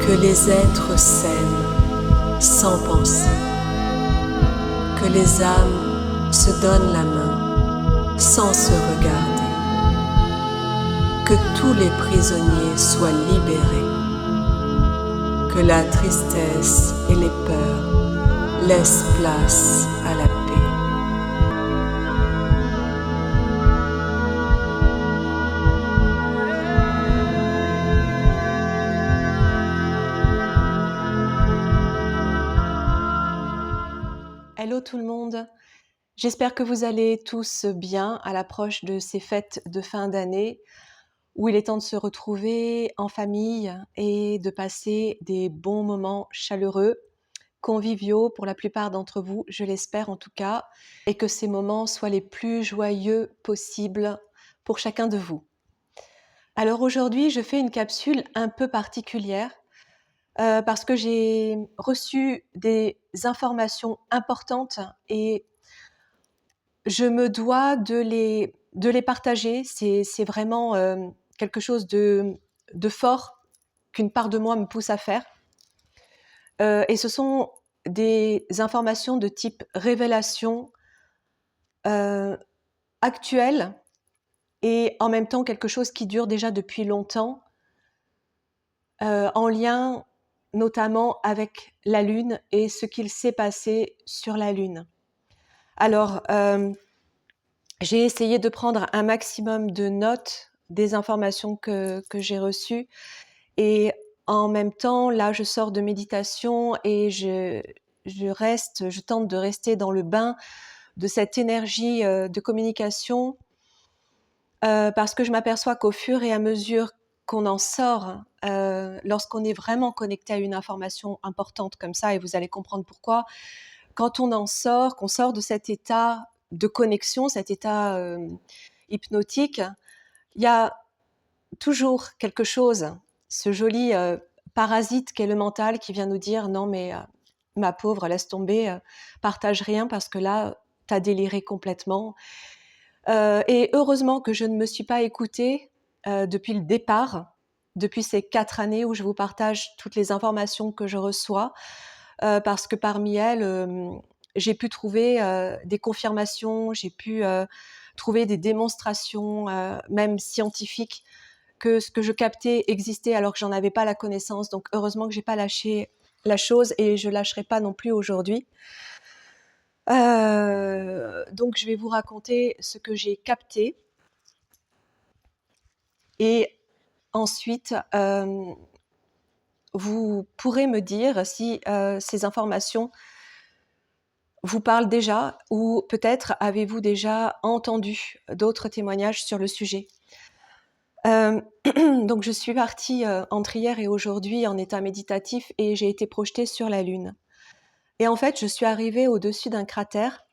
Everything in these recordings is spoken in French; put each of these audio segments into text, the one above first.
Que les êtres s'aiment sans penser, que les âmes se donnent la main sans se regarder, que tous les prisonniers soient libérés, que la tristesse et les peurs laissent place à la paix. Hello tout le monde, j'espère que vous allez tous bien à l'approche de ces fêtes de fin d'année où il est temps de se retrouver en famille et de passer des bons moments chaleureux, conviviaux pour la plupart d'entre vous, je l'espère en tout cas, et que ces moments soient les plus joyeux possibles pour chacun de vous. Alors aujourd'hui, je fais une capsule un peu particulière parce que j'ai reçu des informations importantes et je me dois de les partager. C'est vraiment quelque chose de fort qu'une part de moi me pousse à faire. Et ce sont des informations de type révélation actuelle et en même temps quelque chose qui dure déjà depuis longtemps, en lien notamment avec la Lune et ce qu'il s'est passé sur la Lune. Alors, j'ai essayé de prendre un maximum de notes des informations que j'ai reçues et en même temps, là, je sors de méditation et je tente de rester dans le bain de cette énergie de communication parce que je m'aperçois qu'au fur et à mesure qu'on en sort, lorsqu'on est vraiment connecté à une information importante comme ça, et vous allez comprendre pourquoi, quand on en sort, qu'on sort de cet état de connexion, cet état hypnotique, il y a toujours quelque chose, ce joli parasite qu'est le mental qui vient nous dire « Non mais ma pauvre, laisse tomber, partage rien parce que là, t'as déliré complètement ». Et heureusement que je ne me suis pas écoutée depuis le départ, depuis ces 4 années où je vous partage toutes les informations que je reçois, parce que parmi elles, j'ai pu trouver des confirmations, j'ai pu trouver des démonstrations, même scientifiques, que ce que je captais existait alors que j'en avais pas la connaissance. Donc heureusement que j'ai pas lâché la chose et je lâcherai pas non plus aujourd'hui. Donc je vais vous raconter ce que j'ai capté et ensuite vous pourrez me dire si ces informations vous parlent déjà ou peut-être avez-vous déjà entendu d'autres témoignages sur le sujet. Donc je suis partie entre hier et aujourd'hui en état méditatif et j'ai été projetée sur la Lune. Et en fait, je suis arrivée au-dessus d'un cratère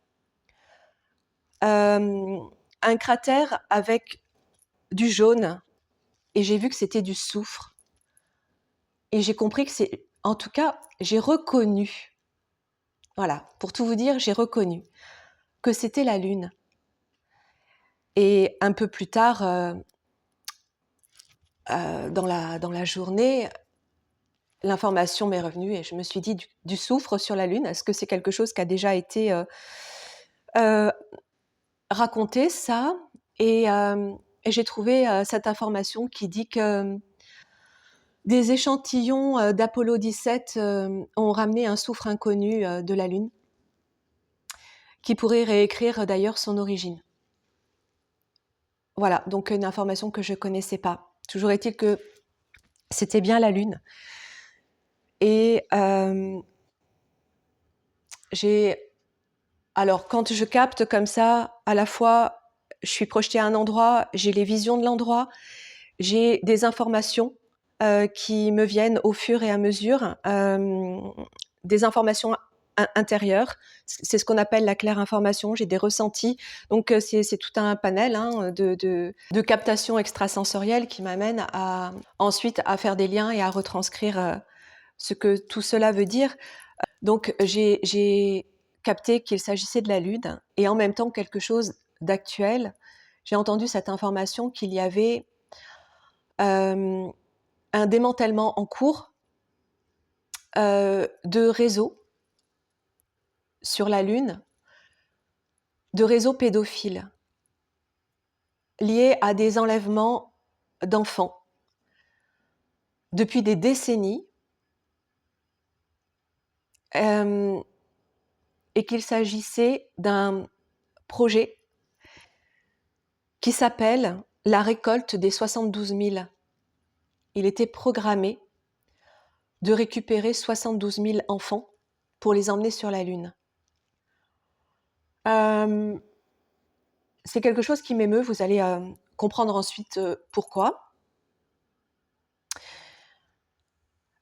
avec du jaune et j'ai vu que c'était du soufre. Et j'ai compris que c'est... En tout cas, j'ai reconnu, voilà, pour tout vous dire, j'ai reconnu que c'était la Lune. Et un peu plus tard, dans la journée, l'information m'est revenue et je me suis dit du soufre sur la Lune, est-ce que c'est quelque chose qui a déjà été raconté, ça? Et j'ai trouvé cette information qui dit que des échantillons d'Apollo 17 ont ramené un soufre inconnu de la Lune, qui pourrait réécrire d'ailleurs son origine. Voilà, donc une information que je ne connaissais pas. Toujours est-il que c'était bien la Lune. Et alors, quand je capte comme ça, à la fois, je suis projetée à un endroit, j'ai les visions de l'endroit, j'ai des informations qui me viennent au fur et à mesure, des informations intérieures. C'est ce qu'on appelle la claire information. J'ai des ressentis. Donc, c'est tout un panel de captations extrasensorielles qui m'amènent ensuite à faire des liens et à retranscrire ce que tout cela veut dire. Donc, j'ai capté qu'il s'agissait de la Lune et en même temps quelque chose d'actuel. J'ai entendu cette information qu'il y avait un démantèlement en cours de réseaux sur la Lune, de réseaux pédophiles liés à des enlèvements d'enfants depuis des décennies, et qu'il s'agissait d'un projet qui s'appelle la récolte des 72 000. Il était programmé de récupérer 72 000 enfants pour les emmener sur la Lune. C'est quelque chose qui m'émeut, vous allez comprendre ensuite pourquoi.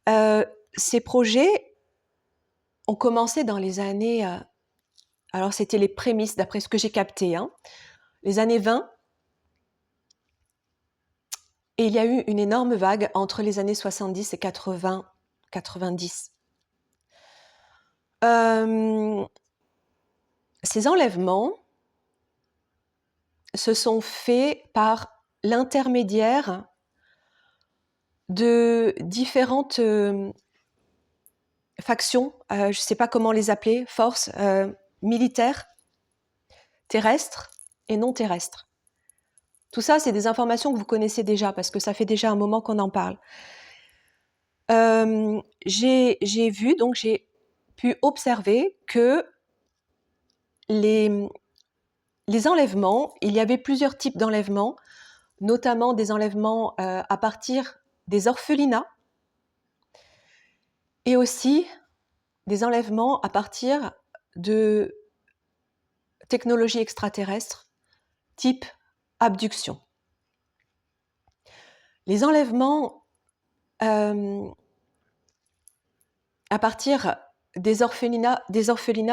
Ces projets ont commencé dans les années... alors c'était les prémices, d'après ce que j'ai capté, les années 20. Et il y a eu une énorme vague entre les années 70 et 80, 90. Ces enlèvements se sont faits par l'intermédiaire de différentes factions, je ne sais pas comment les appeler, forces militaires, terrestres et non terrestres. Tout ça, c'est des informations que vous connaissez déjà, parce que ça fait déjà un moment qu'on en parle. J'ai pu observer que les enlèvements, il y avait plusieurs types d'enlèvements, notamment des enlèvements à partir des orphelinats, et aussi des enlèvements à partir de technologies extraterrestres, type abduction. Les enlèvements à partir des orphelinats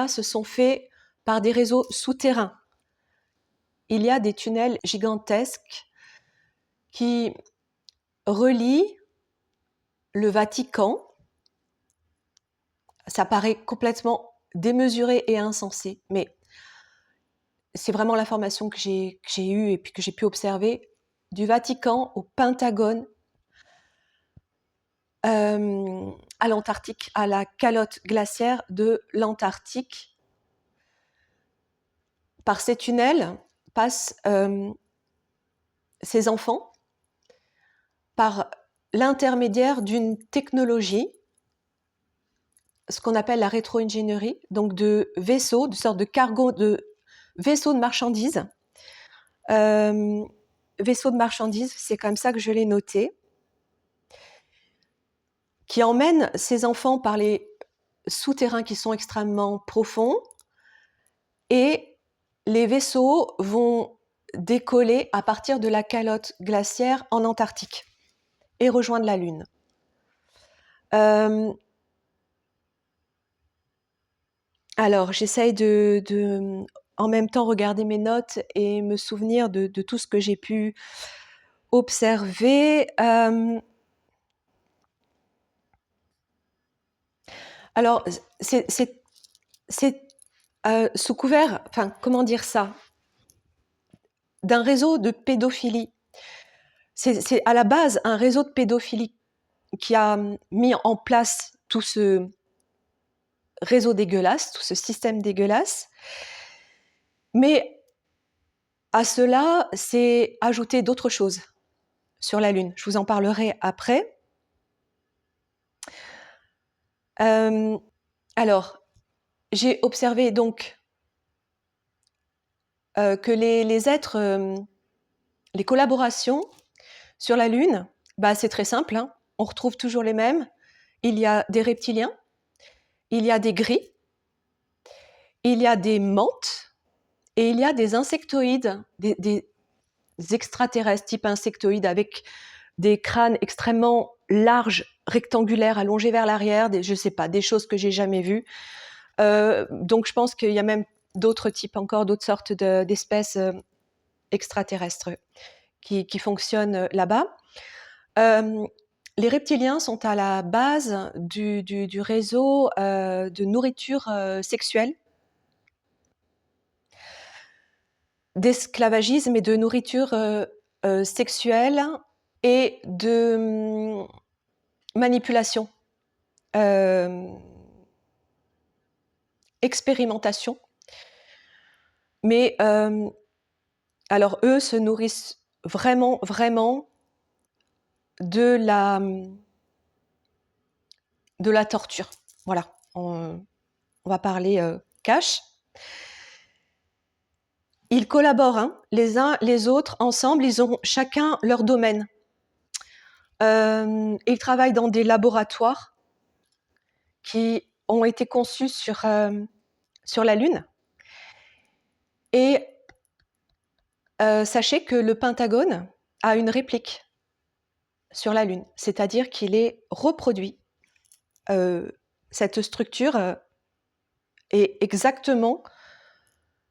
se sont faits par des réseaux souterrains. Il y a des tunnels gigantesques qui relient le Vatican. Ça paraît complètement démesuré et insensé, mais c'est vraiment l'information que j'ai eue et puis que j'ai pu observer, du Vatican au Pentagone, à l'Antarctique, à la calotte glaciaire de l'Antarctique. Par ces tunnels passent ces enfants par l'intermédiaire d'une technologie, ce qu'on appelle la rétro-ingénierie, donc de vaisseaux, de sortes de cargos, de vaisseaux de marchandises. Vaisseaux de marchandises, c'est comme ça que je l'ai noté, qui emmènent ces enfants par les souterrains qui sont extrêmement profonds, et les vaisseaux vont décoller à partir de la calotte glaciaire en Antarctique et rejoindre la Lune. Alors, j'essaye de en même temps regarder mes notes et me souvenir de tout ce que j'ai pu observer. Alors, c'est sous couvert, enfin, comment dire ça, d'un réseau de pédophilie. C'est à la base un réseau de pédophilie qui a mis en place tout ce réseau dégueulasse, tout ce système dégueulasse. Mais à cela, c'est ajouter d'autres choses sur la Lune. Je vous en parlerai après. Alors, j'ai observé donc que les êtres, les collaborations sur la Lune, c'est très simple, on retrouve toujours les mêmes. Il y a des reptiliens, il y a des gris, il y a des mantes, et il y a des insectoïdes, des extraterrestres type insectoïdes avec des crânes extrêmement larges, rectangulaires, allongés vers l'arrière, je ne sais pas, des choses que j'ai jamais vues. Donc je pense qu'il y a même d'autres types encore, d'autres sortes d'espèces extraterrestres qui fonctionnent là-bas. Les reptiliens sont à la base du réseau de nourriture sexuelle, d'esclavagisme et de nourriture sexuelle et de manipulation expérimentation. Mais alors eux se nourrissent vraiment de la torture. Voilà, on va parler cash. Ils collaborent, hein, les uns les autres, ensemble, ils ont chacun leur domaine. Ils travaillent dans des laboratoires qui ont été conçus sur la Lune. Et sachez que le Pentagone a une réplique sur la Lune, c'est-à-dire qu'il est reproduit. Cette structure est exactement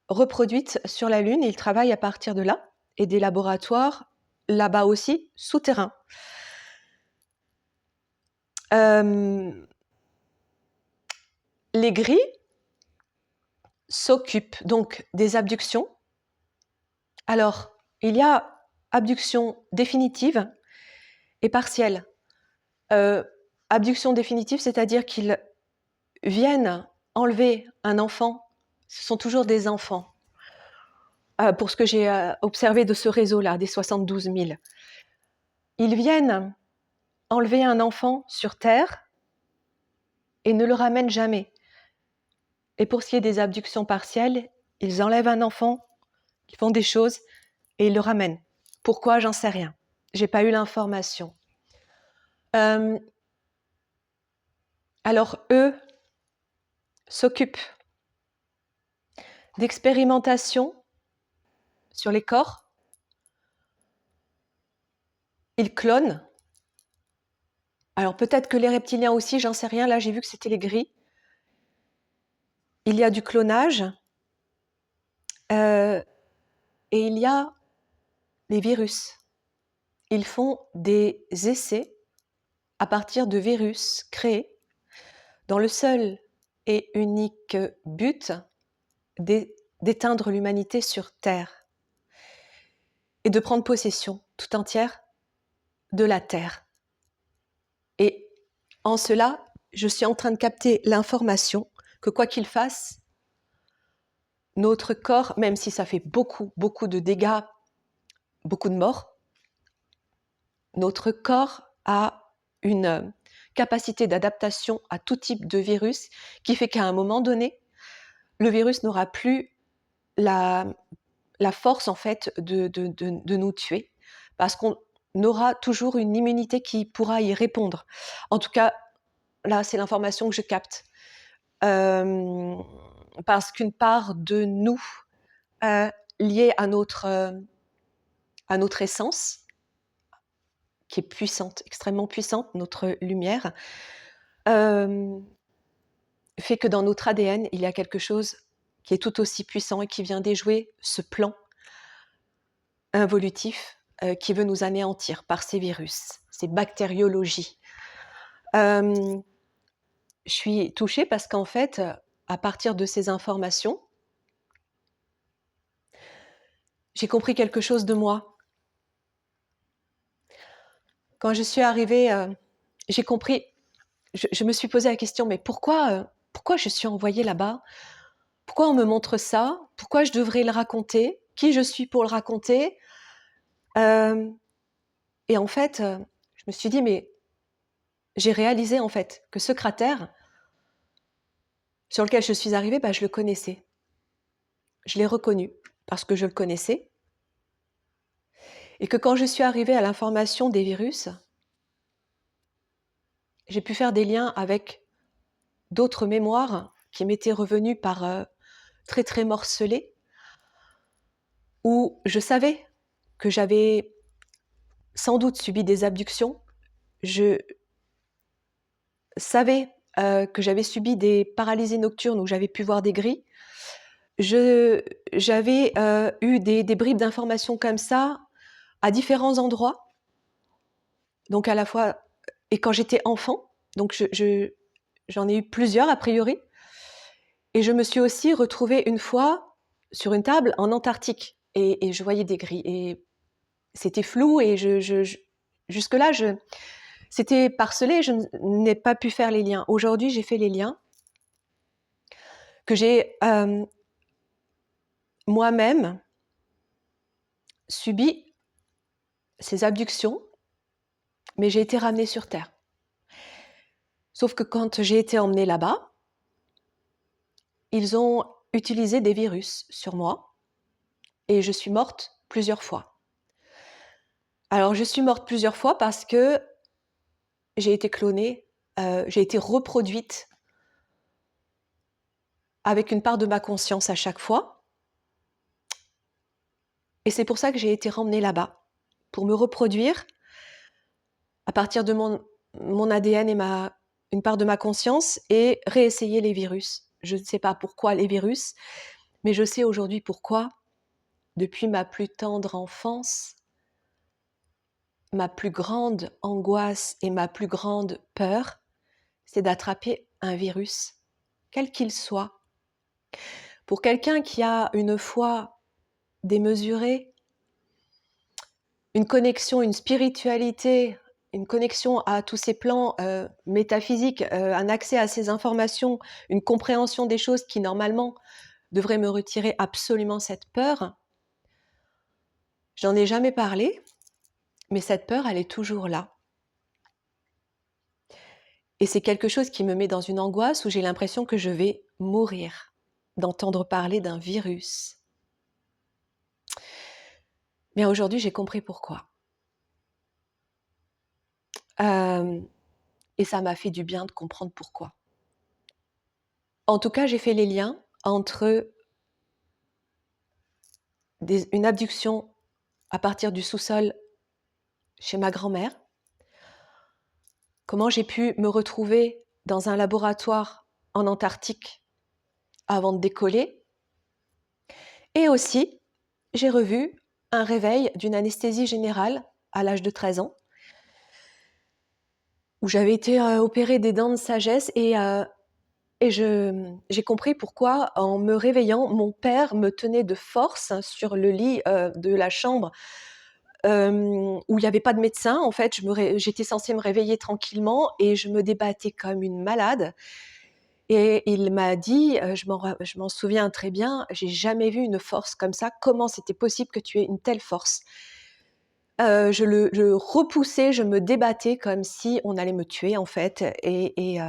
reproduite sur la Lune et ils travaillent à partir de là, et des laboratoires là-bas aussi, souterrains. Les gris s'occupent donc des abductions. Alors, il y a abduction définitive et partielle. Abduction définitive, c'est-à-dire qu'ils viennent enlever un enfant. Ce sont toujours des enfants. Pour ce que j'ai observé de ce réseau-là, des 72 000. Ils viennent enlever un enfant sur Terre et ne le ramènent jamais. Et pour ce qui est des abductions partielles, ils enlèvent un enfant, ils font des choses et ils le ramènent. Pourquoi? J'en sais rien. J'ai pas eu l'information. Alors eux s'occupent d'expérimentation sur les corps. Ils clonent. Alors peut-être que les reptiliens aussi, j'en sais rien. Là, j'ai vu que c'était les gris. Il y a du clonage. Et il y a les virus. Ils font des essais à partir de virus créés dans le seul et unique but d'éteindre l'humanité sur Terre et de prendre possession tout entière de la Terre. Et en cela, je suis en train de capter l'information que quoi qu'il fasse, notre corps, même si ça fait beaucoup de dégâts, beaucoup de morts, notre corps a une capacité d'adaptation à tout type de virus qui fait qu'à un moment donné, le virus n'aura plus la force en fait de nous tuer parce qu'on aura toujours une immunité qui pourra y répondre. En tout cas, là, c'est l'information que je capte. Parce qu'une part de nous liée à notre essence, qui est puissante, extrêmement puissante, notre lumière, fait que dans notre ADN, il y a quelque chose qui est tout aussi puissant et qui vient déjouer ce plan involutif qui veut nous anéantir par ces virus, ces bactériologies. Je suis touchée parce qu'en fait, à partir de ces informations, j'ai compris quelque chose de moi. Quand je suis arrivée, j'ai compris, je me suis posé la question, mais pourquoi je suis envoyée là-bas? Pourquoi on me montre ça? Pourquoi je devrais le raconter? Qui je suis pour le raconter? Et en fait, je me suis dit, mais j'ai réalisé en fait que ce cratère sur lequel je suis arrivée, je le connaissais. Je l'ai reconnu parce que je le connaissais. Et que quand je suis arrivée à l'information des virus, j'ai pu faire des liens avec d'autres mémoires qui m'étaient revenues par très morcelées, où je savais que j'avais sans doute subi des abductions. Je savais que j'avais subi des paralysies nocturnes où j'avais pu voir des gris. J'avais eu des bribes d'informations comme ça à différents endroits. Donc à la fois, et quand j'étais enfant, donc j'en ai eu plusieurs a priori. Et je me suis aussi retrouvée une fois sur une table en Antarctique et je voyais des gris. Et c'était flou et jusque-là, C'était parcelé, je n'ai pas pu faire les liens. Aujourd'hui, j'ai fait les liens que j'ai moi-même subi ces abductions, mais j'ai été ramenée sur Terre. Sauf que quand j'ai été emmenée là-bas, ils ont utilisé des virus sur moi et je suis morte plusieurs fois. Alors, je suis morte plusieurs fois parce que j'ai été clonée, j'ai été reproduite avec une part de ma conscience à chaque fois. Et c'est pour ça que j'ai été ramenée là-bas, pour me reproduire à partir de mon ADN et une part de ma conscience et réessayer les virus. Je ne sais pas pourquoi les virus, mais je sais aujourd'hui pourquoi. Depuis ma plus tendre enfance, ma plus grande angoisse et ma plus grande peur, c'est d'attraper un virus, quel qu'il soit. Pour quelqu'un qui a une foi démesurée, une connexion, une spiritualité, une connexion à tous ces plans métaphysiques, un accès à ces informations, une compréhension des choses qui normalement devraient me retirer absolument cette peur, j'en ai jamais parlé, mais cette peur, elle est toujours là. Et c'est quelque chose qui me met dans une angoisse où j'ai l'impression que je vais mourir d'entendre parler d'un virus. Mais aujourd'hui, j'ai compris pourquoi. Et ça m'a fait du bien de comprendre pourquoi. En tout cas, j'ai fait les liens entre une abduction à partir du sous-sol chez ma grand-mère, comment j'ai pu me retrouver dans un laboratoire en Antarctique avant de décoller, et aussi, j'ai revu un réveil d'une anesthésie générale à l'âge de 13 ans, où j'avais été opérée des dents de sagesse et j'ai compris pourquoi, en me réveillant, mon père me tenait de force sur le lit de la chambre où il n'y avait pas de médecin. En fait, j'étais censée me réveiller tranquillement et je me débattais comme une malade. Et il m'a dit, je m'en souviens très bien, j'ai jamais vu une force comme ça. Comment c'était possible que tu aies une telle force? Je repoussais, je me débattais comme si on allait me tuer en fait. Et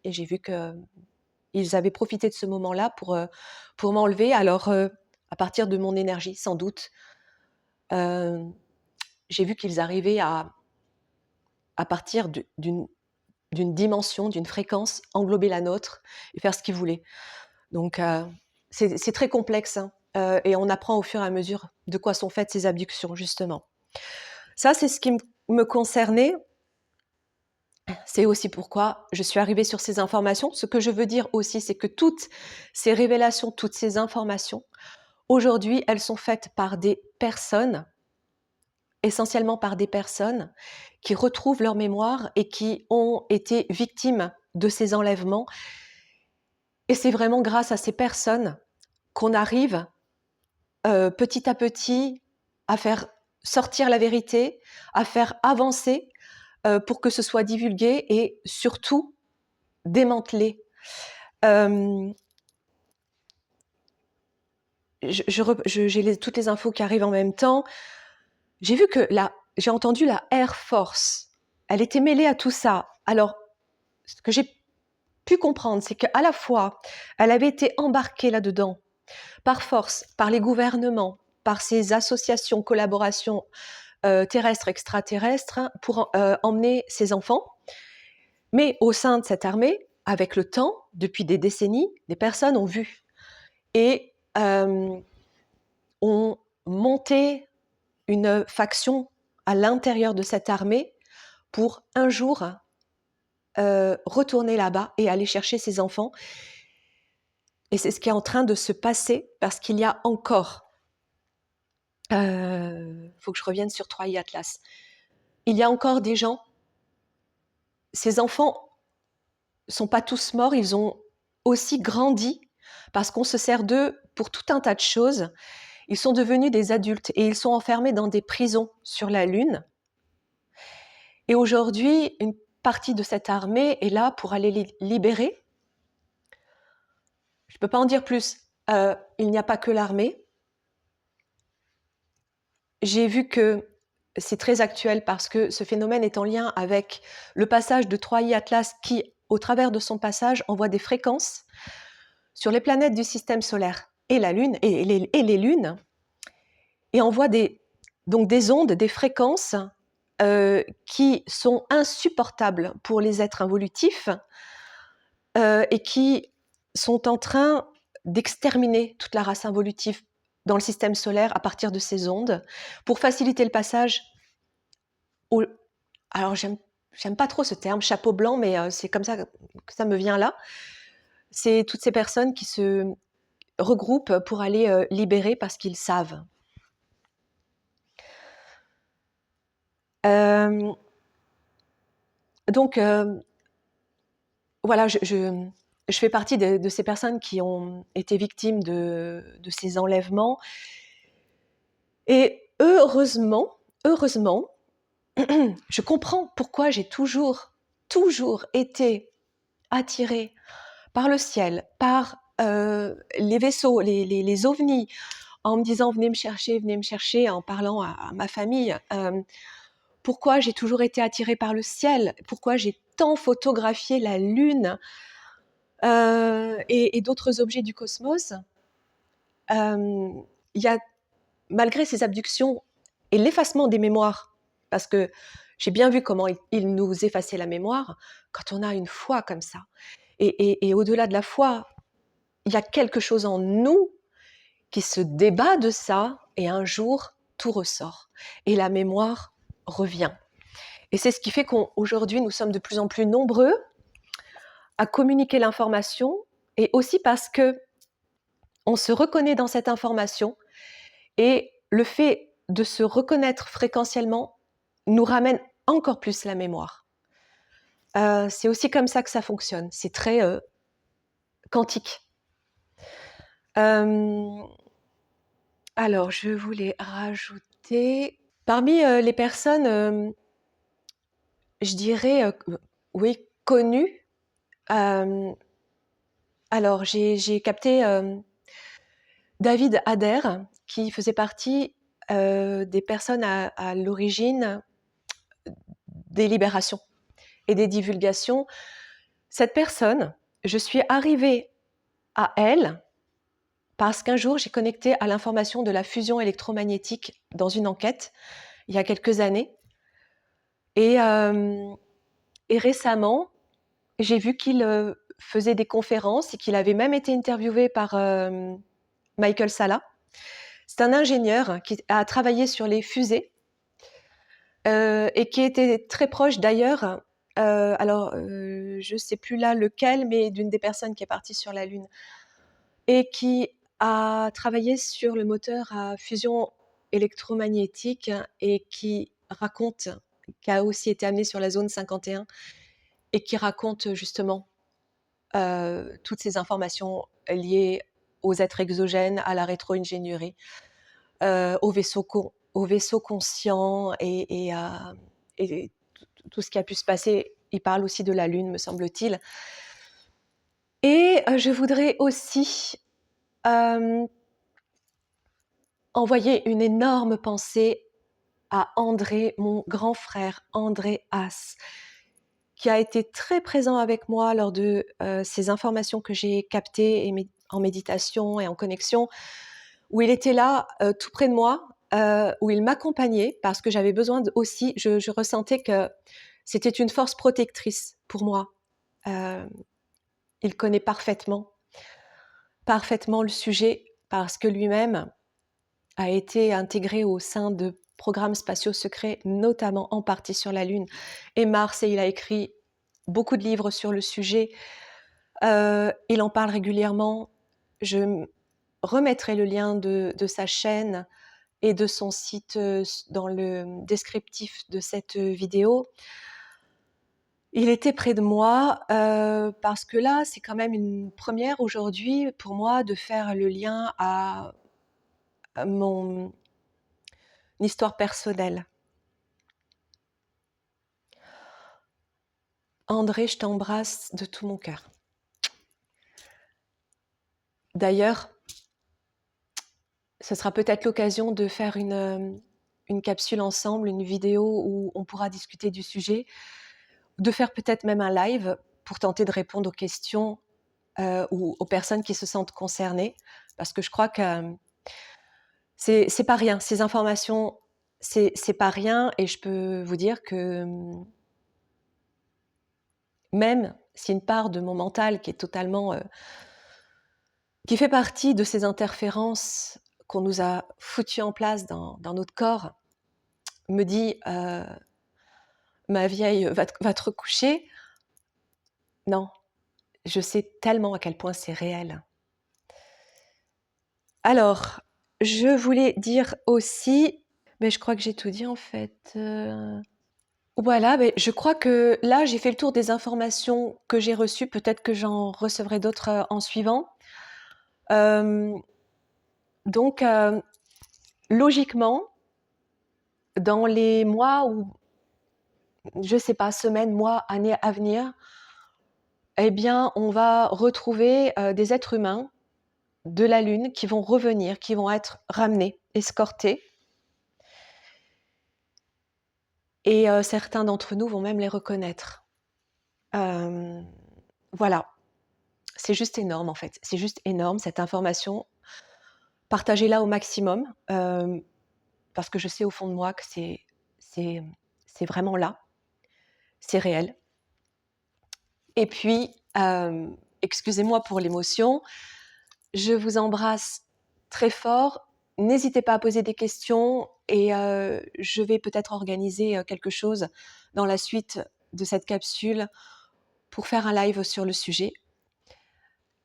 j'ai vu qu'ils avaient profité de ce moment-là pour m'enlever. Alors, à partir de mon énergie, sans doute, j'ai vu qu'ils arrivaient à partir d'une dimension, d'une fréquence, englober la nôtre et faire ce qu'ils voulaient. Donc, c'est très complexe, hein, et on apprend au fur et à mesure de quoi sont faites ces abductions, justement. Ça, c'est ce qui me concernait. C'est aussi pourquoi je suis arrivée sur ces informations. Ce que je veux dire aussi, c'est que toutes ces révélations, toutes ces informations, aujourd'hui, elles sont faites par des personnes, essentiellement par des personnes qui retrouvent leur mémoire et qui ont été victimes de ces enlèvements. Et c'est vraiment grâce à ces personnes qu'on arrive petit à petit à faire sortir la vérité, à faire avancer pour que ce soit divulgué et surtout démantelé. J'ai toutes les infos qui arrivent en même temps. J'ai vu que j'ai entendu la Air Force. Elle était mêlée à tout ça. Alors, ce que j'ai pu comprendre, c'est qu'à la fois, elle avait été embarquée là-dedans par force, par les gouvernements, par ces associations, collaborations terrestres, extraterrestres, pour emmener ses enfants. Mais au sein de cette armée, avec le temps, depuis des décennies, des personnes ont vu et ont monté une faction à l'intérieur de cette armée pour un jour retourner là-bas et aller chercher ses enfants. Et c'est ce qui est en train de se passer parce qu'il y a encore, faut que je revienne sur Troy Atlas, il y a encore des gens, ces enfants sont pas tous morts, ils ont aussi grandi parce qu'on se sert d'eux pour tout un tas de choses. Ils sont devenus des adultes et ils sont enfermés dans des prisons sur la Lune. Et aujourd'hui, une partie de cette armée est là pour aller les libérer. Je ne peux pas en dire plus. Il n'y a pas que l'armée. J'ai vu que c'est très actuel parce que ce phénomène est en lien avec le passage de 3i Atlas qui, au travers de son passage, envoie des fréquences sur les planètes du système solaire et la Lune et les lunes, et envoie donc des ondes, des fréquences qui sont insupportables pour les êtres involutifs et qui sont en train d'exterminer toute la race involutive dans le système solaire à partir de ces ondes pour faciliter le passage au... Alors, j'aime pas trop ce terme, chapeau blanc, mais c'est comme ça que ça me vient là. C'est toutes ces personnes qui se regroupent pour aller libérer parce qu'ils savent. Donc, voilà, je fais partie de ces personnes qui ont été victimes de ces enlèvements. Et heureusement, je comprends pourquoi j'ai toujours été attirée par le ciel, par les vaisseaux, les ovnis, en me disant venez me chercher, en parlant à ma famille. Pourquoi j'ai toujours été attirée par le ciel, pourquoi j'ai tant photographié la Lune et d'autres objets du cosmos. Il y a, malgré ces abductions et l'effacement des mémoires, parce que j'ai bien vu comment ils nous effaçaient la mémoire, quand on a une foi comme ça. Et au-delà de la foi, il y a quelque chose en nous qui se débat de ça, et un jour, tout ressort. Et la mémoire revient. Et c'est ce qui fait qu'aujourd'hui, nous sommes de plus en plus nombreux à communiquer l'information, et aussi parce que on se reconnaît dans cette information, et le fait de se reconnaître fréquentiellement nous ramène encore plus la mémoire. C'est aussi comme ça que ça fonctionne. C'est très quantique. Alors, je voulais rajouter... Parmi les personnes, je dirais, oui, connues, alors j'ai capté David Ader, qui faisait partie des personnes à l'origine des libérations et des divulgations. Cette personne, je suis arrivée à elle parce qu'un jour, j'ai connecté à l'information de la fusion électromagnétique dans une enquête, il y a quelques années. Et récemment, j'ai vu qu'il faisait des conférences et qu'il avait même été interviewé par Michael Salla. C'est un ingénieur qui a travaillé sur les fusées et qui était très proche d'ailleurs, je ne sais plus là lequel, mais d'une des personnes qui est partie sur la Lune, et qui a travaillé sur le moteur à fusion électromagnétique et qui a aussi été amené sur la zone 51 et qui raconte justement toutes ces informations liées aux êtres exogènes, à la rétro-ingénierie, aux vaisseaux conscients et tout ce qui a pu se passer. Il parle aussi de la Lune, me semble-t-il. Et je voudrais aussi envoyer une énorme pensée à André, mon grand frère, André Haas, qui a été très présent avec moi lors de ces informations que j'ai captées en méditation et en connexion, où il était là, tout près de moi, où il m'accompagnait, parce que j'avais besoin aussi, je ressentais que c'était une force protectrice pour moi. Il connaît parfaitement le sujet, parce que lui-même a été intégré au sein de programmes spatiaux secrets, notamment en partie sur la Lune et Mars, et il a écrit beaucoup de livres sur le sujet. Il en parle régulièrement. Je remettrai le lien de sa chaîne et de son site dans le descriptif de cette vidéo. Il était près de moi parce que là, c'est quand même une première aujourd'hui pour moi de faire le lien à mon histoire personnelle. André, je t'embrasse de tout mon cœur. D'ailleurs, ce sera peut-être l'occasion de faire une capsule ensemble, une vidéo où on pourra discuter du sujet, de faire peut-être même un live pour tenter de répondre aux questions ou aux personnes qui se sentent concernées, parce que je crois que c'est pas rien. Ces informations, c'est pas rien, et je peux vous dire que même si une part de mon mental qui est totalement qui fait partie de ces interférences qu'on nous a foutues en place dans notre corps, me dit ma vieille, va te recoucher. Non, je sais tellement à quel point c'est réel. Alors, je voulais dire aussi, mais je crois que j'ai tout dit en fait. Voilà, mais je crois que là, j'ai fait le tour des informations que j'ai reçues. Peut-être que j'en recevrai d'autres en suivant. Donc, logiquement, dans les mois ou, je sais pas, semaines, mois, années à venir, eh bien, on va retrouver des êtres humains de la Lune qui vont revenir, qui vont être ramenés, escortés. Et certains d'entre nous vont même les reconnaître. Voilà, c'est juste énorme en fait. C'est juste énorme cette information. Partagez-la au maximum, parce que je sais au fond de moi que c'est vraiment là, c'est réel. Et puis, excusez-moi pour l'émotion, je vous embrasse très fort. N'hésitez pas à poser des questions et je vais peut-être organiser quelque chose dans la suite de cette capsule pour faire un live sur le sujet.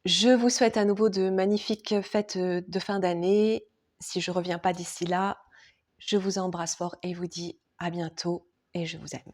Je vous souhaite à nouveau de magnifiques fêtes de fin d'année. Si je ne reviens pas d'ici là, je vous embrasse fort et vous dis à bientôt et je vous aime.